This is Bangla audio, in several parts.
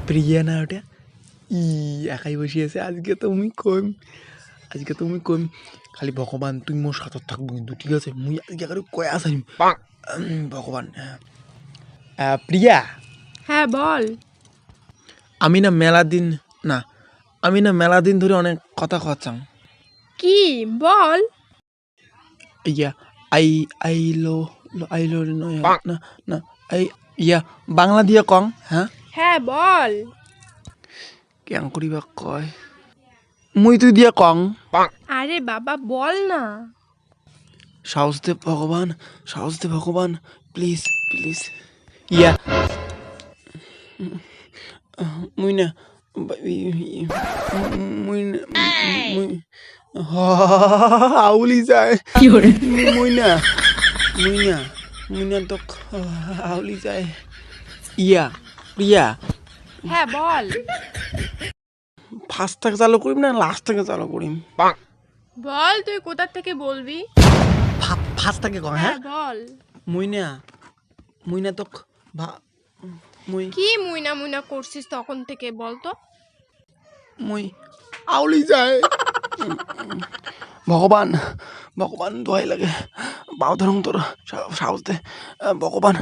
প্রিয়া না ওটা একাই বসে আছে। আজকে তুমি কম খালি ভগবান তুই মোর সাথে থাকবো কিন্তু, ঠিক আছে? মুই আজকে খালি কয়া আসারিম ভগবান। প্রিয়া, হ্যাঁ বল। আমি না মেলা দিন ধরে অনেক কথা কচ্ছাম। কি বল? ইয়া আই আইলো নয় না না আই ইয়া বাংলা দিয়ে কং। হ্যাঁ বল। কেন করিবা কয় মুই তুই দিয়া কং। আরে বাবা বল না। সাহস দে ভগবান প্লিজ। ইয়া মুই না আউলি যায়। মুই না তো আউলি যায়। ইয়া প্রিয়া, হ্যাঁ বল। ফার্স্ট থেকে চালু করিম না লাস্ট থেকে চালু করিম? বল তুই কোথা থেকে বলবি? ফার্স্ট থেকে কম। হ্যাঁ বল। মুই না তো মুই কি মুইনা করছিস তখন থেকে বল তো? মুই আউলি যায়। ভগবান দোহাই লাগে, বাউ ধরুন তোর সাহস দে ভগবান।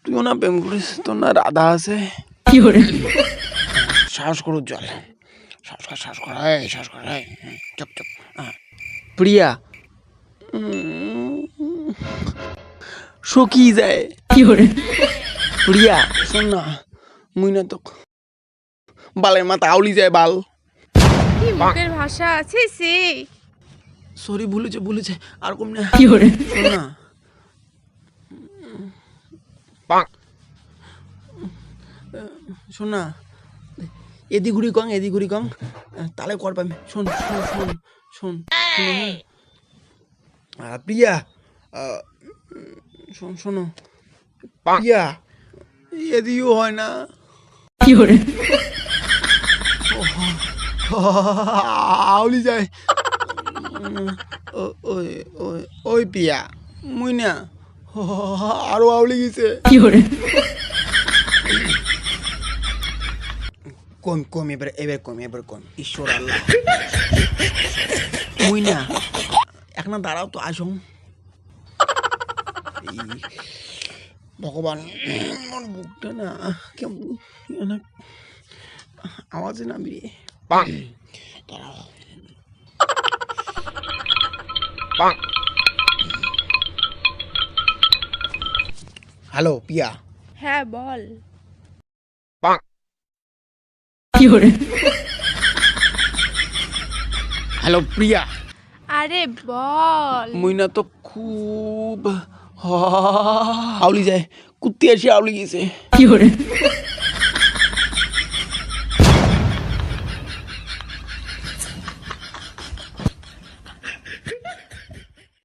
তুইও না প্রেম করিস, তোর না রাধা আছে। সাহস করু জল, শ্বাস কর চুপ প্রিয়া শুকিয়ে যায়। প্রিয়া শোন না, মুই না তো বালের মাথা আউলি যায় বাল। কি মুখের ভাষা আছে সে? সরি ভুলেছে আর কম না। শোন না, শোন না, এদি ঘুরি কং তাহলে কর পাবি। শোন প্রিয়া, শোনো প্রিয়া, এদিও হয় না। আউলি যায়। ওই প্রিয়া মুই না আরো আউলি গেছে। কম এবার কম ঈশ্বর আল্লাহ। মুই না এখন দাঁড়াও তো আসুন ভগবান। আমার বুকটা না কেমন আওয়াজে নামি। দাঁড়াও হ্যালো পিয়া। হ্যাঁ বল। হ্যালো প্রিয়া। আরে বল। মুই না তো খুব আউলি যায়, কুত্তি আসি আউলি গেছে।